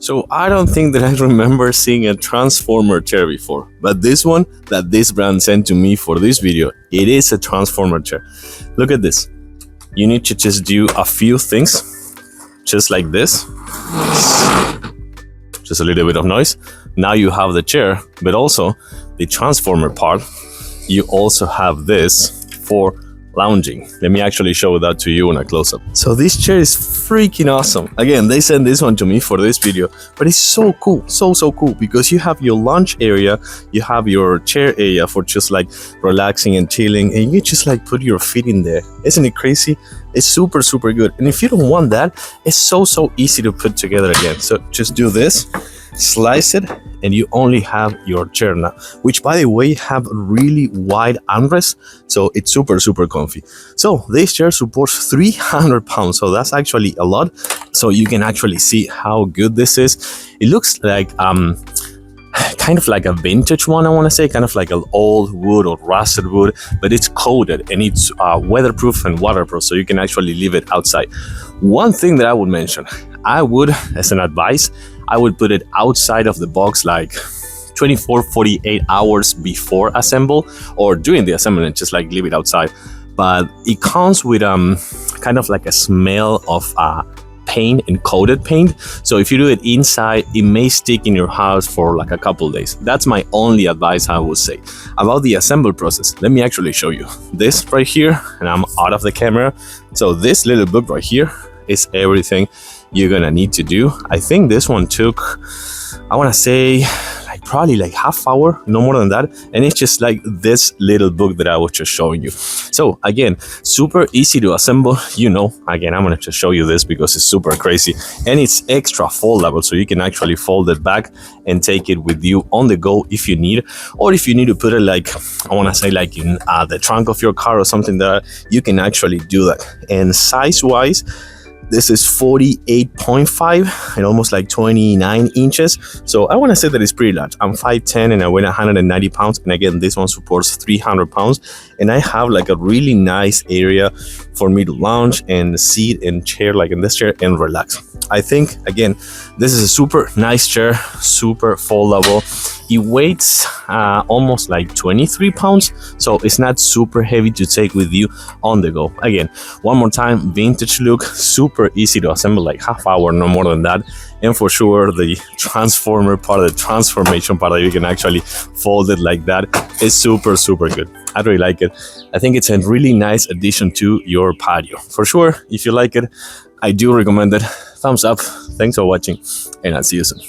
So I don't think that I remember seeing a transformer chair before, but this one that this brand sent to me for this video, it is a transformer chair. Look at this. You need to just do a few things, just like this. Just a little bit of noise. Now you have the chair, but also the transformer part. You also have this for lounging. Let me actually show that to you in a close-up. So this chair is freaking awesome. Again, they sent this one to me for this video, but it's so cool, so cool, because you have your lounge area, you have your chair area for just like relaxing and chilling, and you just like put your feet in there. Isn't it crazy? It's super good. And if you don't want that, it's so easy to put together again. So just do this, slice it, and you only have your chair now, which by the way have really wide armrests, so it's super comfy. So this chair supports 300 pounds, so that's actually a lot. So you can actually see how good this is. It looks like kind of like a vintage one, I want to say, kind of like an old wood or rusted wood, but it's coated and it's weatherproof and waterproof, so you can actually leave it outside. One thing that I would mention, I would, as an advice, I would put it outside of the box like 24-48 hours before assemble, or during the assembly, just like leave it outside. But it comes with kind of like a smell of paint and coated paint, so if you do it inside, it may stick in your house for like a couple days. That's my only advice I would say. About the assembly process, let me actually show you this right here, and I'm out of the camera. So this little book right here is everything you're gonna need to do. I think this one took, I want to say, like probably like half hour, no more than that, and it's just like this little book that I was just showing you. So again, super easy to assemble. You know, again, I'm gonna just show you this because it's super crazy, and it's extra foldable, so you can actually fold it back and take it with you on the go if you need, or if you need to put it like, I want to say like in the trunk of your car or something, that you can actually do that. And size wise, this is 48.5 and almost like 29 inches. So I want to say that it's pretty large. I'm 5'10" and I weigh 190 pounds. And again, this one supports 300 pounds. And I have like a really nice area for me to lounge and sit and chair, like in this chair, and relax. I think, again, this is a super nice chair, super foldable. It weighs almost like 23 pounds, so it's not super heavy to take with you on the go. Again, one more time, vintage look, super easy to assemble, like half hour, no more than that. And for sure, the transformer part, the transformation part that you can actually fold it like that is super good. I really like it. I think it's a really nice addition to your patio. For sure, if you like it, I do recommend it. Thumbs up. Thanks for watching, and I'll see you soon.